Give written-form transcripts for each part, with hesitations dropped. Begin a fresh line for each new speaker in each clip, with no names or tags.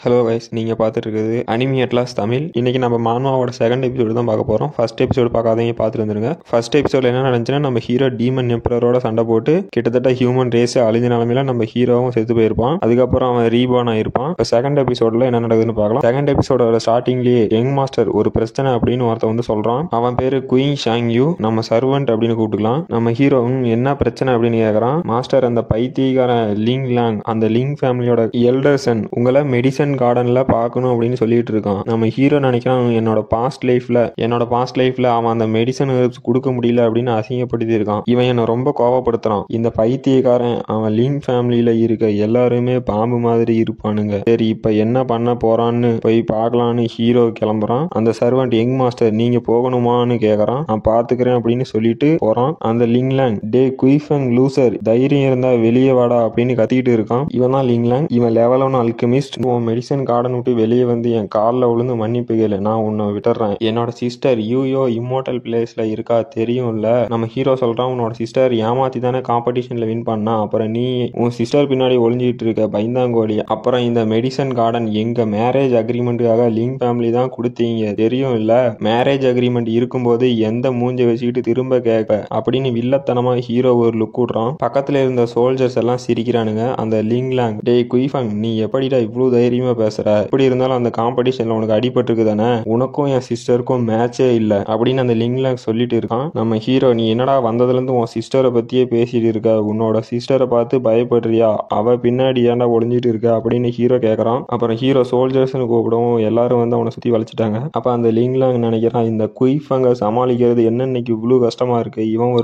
Hello guys, நீங்கள் பார்த்துட்டு இருக்குது அனிமி அட்லாஸ் தமிழ். இன்னைக்கு நம்ம மான்வாவோட செகண்ட் எபிசோடு தான் பார்க்க போகிறோம். ஃபர்ஸ்ட் எபிசோடு பார்க்காதீங்க, பார்த்துட்டு வந்துருங்க. ஃபர்ஸ்ட் எபிசோட என்ன நடந்துச்சுன்னா, நம்ம ஹீரோ டீமன் எம்பரரோட சண்டை போட்டு கிட்டத்தட்ட ஹியூமன் ரேஸே அழிஞ்ச நிலமையில நம்ம ஹீரோவும் செத்து போயிருப்பான். அதுக்கப்புறம் அவன் ரீபார்ன் ஆயிருப்பான். இப்போ செகண்ட் எபிசோடில் என்ன நடக்குதுன்னு பார்க்கலாம். செகண்ட் எபிசோடோட ஸ்டார்டிங்லேயே யங் மாஸ்டர் ஒரு பிரச்சனை அப்படின்னு ஒருத்தன் வந்து சொல்கிறான். அவன் பேரு குயின் ஷாங் யூ, நம்ம சர்வெண்ட் அப்படின்னு கூப்பிட்டுக்கலாம். நம்ம ஹீரோ என்ன பிரச்சனை அப்படின்னு கேட்குறான். மாஸ்டர், அந்த பைத்தியக்கார லிங் லாங், அந்த லிங் ஃபேமிலியோட எல்டர்சன் உங்களை மெடிசன் கார்டன்ல பார்க்கணும் அப்படின்னு சொல்லிட்டு இருக்கான். நம்ம ஹீரோ நினைக்கிறான், என்னோட பாஸ்ட் லைஃப்ல அவன் அந்த மெடிசன் கொடுக்க முடியல அப்படின்னு அசிங்கப்படுத்தி இருக்கான். இவன் என்ன ரொம்ப கோவப்படுத்துறான். இந்த பைத்தியக்காரன் அவன் லிங் ஃபேமிலியில இருக்க எல்லாருமே பாம்பு மாதிரி இருப்பானுங்க. சரி, இப்ப என்ன பண்ண போறான்னு போய் பார்க்கலான்னு ஹீரோ கிளம்புறான். அந்த சர்வெண்ட் யங் மாஸ்டர், நீங்க போகணுமான்னு கேக்குறான். நான் பாத்துக்கிறேன் அப்படின்னு சொல்லிட்டு போறான். அந்த லிங்லாங், டே குயிஃபங் லூசர், தைரியம் இருந்தா வெளியே வாடா அப்படின்னு கத்திக்கிட்டு இருக்கான். இவன் தான் லிங்லாங். இவன் லெவல் 1 அல்கெமிஸ்ட். மெடிசன் கார்டன் விட்டு வெளியே வந்து என் காலில் விழுந்து மன்னிப்பு கேளு, நான் உன்னை விட்டுறேன். என்னோட சிஸ்டர் யூயோ இம்மோர்டல் பிளேஸ்ல இருக்கா தெரியும்ல. நம்ம ஹீரோ சொல்றான், உன்னோட சிஸ்டர் ஏமாத்தி தானே காம்படிஷன்ல வின் பண்ணா, அப்புறம் நீ உன் சிஸ்டர் பின்னாடி ஒளிஞ்சிட்டு இருக்க பைந்தாங்கோலி. அப்புறம் இந்த மெடிசன் கார்டன் எங்க மேரேஜ் அக்ரிமெண்ட்டுக்காக லிங்க் ஃபேமிலி தான் கொடுத்தீங்க தெரியும் இல்ல. மேரேஜ் அக்ரிமெண்ட் இருக்கும்போது எந்த மூஞ்ச வச்சுக்கிட்டு திரும்ப கேட்க அப்படின்னு வில்லத்தனமா ஹீரோ ஒரு லுக் விடுறான். பக்கத்துல இருந்த சோல்ஜர்ஸ் எல்லாம் சிரிக்கிறானுங்க. அந்த லிங்லாங், டே குயிஃபங், நீ எப்படிடா இவ்வளவு தைரியமா பேசுற? எப்படி இருந்தாலும் அந்த காம்படிஷன்ல உனக்கு அடிபட்டிருக்கு தானே, உனக்கும் என் சிஸ்டருக்கும் மேட்சே இல்ல அப்படின்னு அந்த லிங்லாங் சொல்லிட்டு இருக்கான். நம்ம ஹீரோ, நீ என்னடா வந்ததுல இருந்து உன் சிஸ்டரை பத்தியே பேசிட்டு இருக்க, உன்னோட சிஸ்டரை பார்த்து பயப்படுறியா, அவ பின்னாடி ஏன்டா ஒளிஞ்சிட்டு இருக்க அப்படின்னு ஹீரோ கேக்குறான். அப்புறம் ஹீரோ சோல்ஜர்ஸ்னு கூப்பிடவும் எல்லாரும் வந்து அவனை சுத்தி வளைச்சிட்டாங்க. அப்ப அந்த லிங்லாங் நினைக்கிறான், இந்த குயிஃபங்க சமாளிக்கிறது என்ன இன்னைக்கு இவ்வளவு கஷ்டமா இருக்கு, இவன்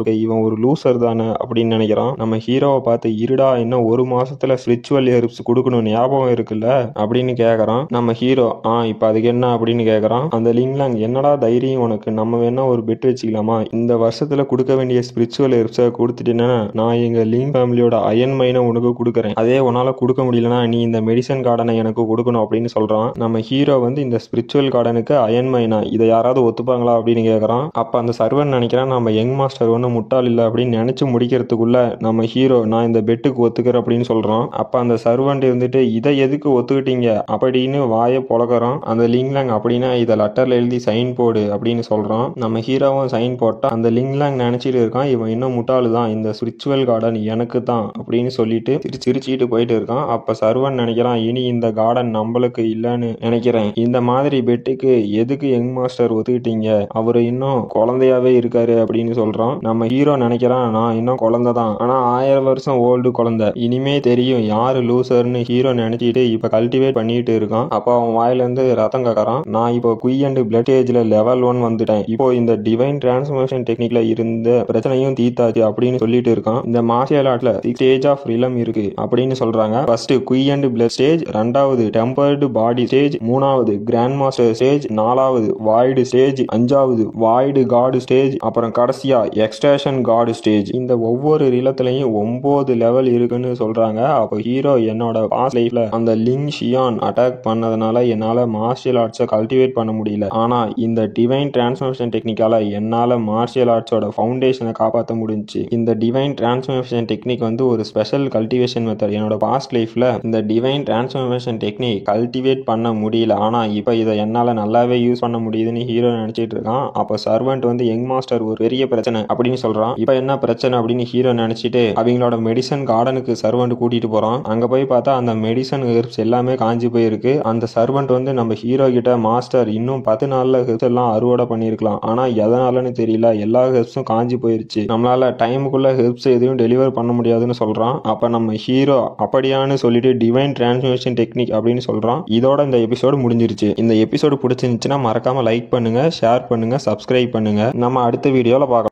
ஒரு லூசர் தானே அப்படின்னு நினைக்கிறான். நம்ம ஹீரோவை பார்த்து, இருடா இன்னும் ஒரு மாசத்துல ஸ்பிரிச்சுவல் ஹெர்ப்ஸ் கொடுக்கணும் ஞாபகம் இருக்குல்ல அப்படின்னு கேக்குறான். நம்ம ஹீரோ, இப்ப அதுக்கு என்ன அப்படின்னு கேக்குறான். அந்த லிங்லாங், என்னடா தைரியம் உனக்கு, நம்ம வேணா ஒரு பெட் வச்சுக்கலாமா, இந்த வருஷத்துல கொடுக்க வேண்டிய ஸ்பிரிச்சுவல் ஹெர்ப்ஸை கொடுத்துட்டேன்னா நான் எங்க லிங் ஃபேமிலியோட அயன் மைனை உனக்கு கொடுக்குறேன், அதே உன்னால கொடுக்க முடியலன்னா நீ இந்த மெடிசன் கார்டனை எனக்கு கொடுக்கணும் அப்படின்னு சொல்றான். நம்ம ஹீரோ வந்து, இந்த ஸ்பிரிச்சுவல் கார்டனுக்கு அயன் மைனா, இதை யாராவது ஒத்துப்பாங்களா அப்படின்னு கேக்குறான். அப்ப அந்த சர்வன் நினைக்கிறான், நம்ம யங் மாஸ்டர் ஒன்னும் முட்டாள் இல்ல அப்படின்னு நினைச்சு முடிக்கிறதுக்குள்ள நம்ம ஹீரோ, நான் இந்த பெட்டுக்கு ஒத்துக்கிறேன் அப்படின்னு சொல்றான். அப்ப அந்த சர்வன்ட் இருந்துட்டு, இதை எதுக்கு ஒத்துக்கிட்டீங்க அப்படின்னு வாயை பொழக்கிறான். அந்த லிங்லாங், அப்படின்னா இதை லெட்டர்ல எழுதி சைன் போடு அப்படின்னு சொல்றான். நம்ம ஹீரோவும் சைன் போட்டா அந்த லிங்லாங் நினைச்சிட்டு இருக்கான், இவன் இன்னும் முட்டாளு தான், இந்த ஸ்பிரிச்சுவல் கார்டன் எனக்கு தான் அப்படின்னு சொல்லிட்டு சிரிச்சிட்டு போயிட்டு இருக்கான். அப்ப சர்வன் நினைக்கிறான், இனி இந்த கார்டன் நம்மளுக்கு இல்லன்னு நினைக்கிறேன், இந்த மாதிரி பெட்டுக்கு எதுக்கு யங் மாஸ்டர் ஒத்துக்கிட்டீங்க, அவரு இன்னும் குழந்தையாவே இருக்காரு அப்படின்னு சொல்றான். நம்ம ஹீரோ நினைக்கிறான், நான் இன்னும் குழந்தை தான், ஆனா 1000 வருஷம் ஓல்டு குழந்தை, இனிமே தெரியும் யாரு லூசர்னு ஹீரோ நினைச்சிட்டு இப்ப கல்டிவேட் பண்ணிட்டு இருக்கான். அப்போ அவன் வாயில இருந்து ரத்தம் கக்கறான். நான் இப்போ குய் அண்ட் பிளட் ஸ்டேஜ்ல லெவல் 1 வந்துட்டேன், இப்போ இந்த டிவைன் டிரான்ஸ்ஃபர்மேஷன் டெக்னிக்ல இருந்த பிரச்சனையும் தீத்தாச்சு அப்படின்னு சொல்லிட்டு இருக்கான். இந்த மார்ஷியல் ஆர்ட்ல 6 ஸ்டேஜ் ஆஃப் ரிலம் இருக்கு அப்படின்னு சொல்றாங்க. First Kui and blood stage, 2வது டெம்பர்டு பாடி ஸ்டேஜ், 3வது கிராண்ட் மாஸ்டர் ஸ்டேஜ், 4வது வாய்டு ஸ்டேஜ், 5வது வாய்டு காடு ஸ்டேஜ், அப்புறம் கடைசியா எக்ஸ்ட்ராக்ஷன் காடு ஸ்டேஜ். இந்த ஒவ்வொரு ரிலத்திலையும் 9 லெவல் இருக்குன்னு சொல்றாங்க. அப்போ ஹீரோ, என்னோட பாஸ்ட் லைஃப்ல அந்த லிங் ஷியான் அட்டாக் பண்ணதுனால என்னால மார்ஷியல் ஆர்ட்ஸை கல்டிவேட் பண்ண முடியல, ஆனா இந்த டிவைன் டிரான்ஸ்ஃபர்மேஷன் டெக்னிக்கால என்னால மார்ஷியல் ஆர்ட்ஸோட ஃபவுண்டேஷனை காப்பாற்ற முடிஞ்சுச்சு. இந்த டிவைன் டிரான்ஸ்ஃபர்மேஷன் டெக்னிக் வந்து ஒரு ஸ்பெஷல் கல்டிவேஷன் மெத்தட். என்னோட பாஸ்ட் லைஃப்ல இந்த டிவைன் டிரான்ஸ்ஃபர்மேஷன் டெக்னிக் கல்டிவேட் பண்ண முடியல, ஆனா இப்ப இதை என்னால நல்லாவே யூஸ் பண்ண முடியுதுன்னு ஹீரோ நினைச்சிட்டு இருக்கான். அப்போ சர்வெண்ட் வந்து யங் மாஸ்டர் ஒரு பெரிய பிரச்சனை அப்படின்னு சொல்றான். இப்ப என்ன பிரச்சனை அப்படின்னு ஹீரோ நினைச்சிட்டு அவங்களோட மெடிசன் கார்டனுக்கு சர்வெண்ட் கூட்டிட்டு போறான். அங்க போய் பார்த்தா அந்த மெடிசன் ஹெர்ப்ஸ் எல்லாமே காஞ்சி போயிருக்கு. அந்த சர்வெண்ட் வந்து நம்ம ஹீரோ கிட்ட, மாஸ்டர் இன்னும் 10 நாள்ல ஹெர்ப்ஸ் எல்லாம் அறுவடை பண்ணிருக்கலாம், ஆனா எதனாலன்னு தெரியல எல்லா ஹெர்ப்ஸும் காஞ்சி போயிருச்சு, நம்மளால டைமுக்குள்ள ஹெர்ப்ஸ் எதையும் டெலிவர் பண்ண முடியாதுன்னு சொல்றான். அப்ப நம்ம ஹீரோ அப்படியான்னு சொல்லிட்டு டிவைன் டிரான்ஸ்ஃபர்மேஷன் டெக்னிக் அப்படின்னு சொல்றான். இதோட இந்த எபிசோடு முடிஞ்சிருச்சு. இந்த எபிசோடு பிடிச்சிருந்துச்சுன்னா மறக்காம லைக் பண்ணுங்க, ஷேர் பண்ணுங்க, சப்ஸ்கிரைப் பண்ணுங்க. நம்ம அடுத்த வீடியோல பார்க்கலாம்.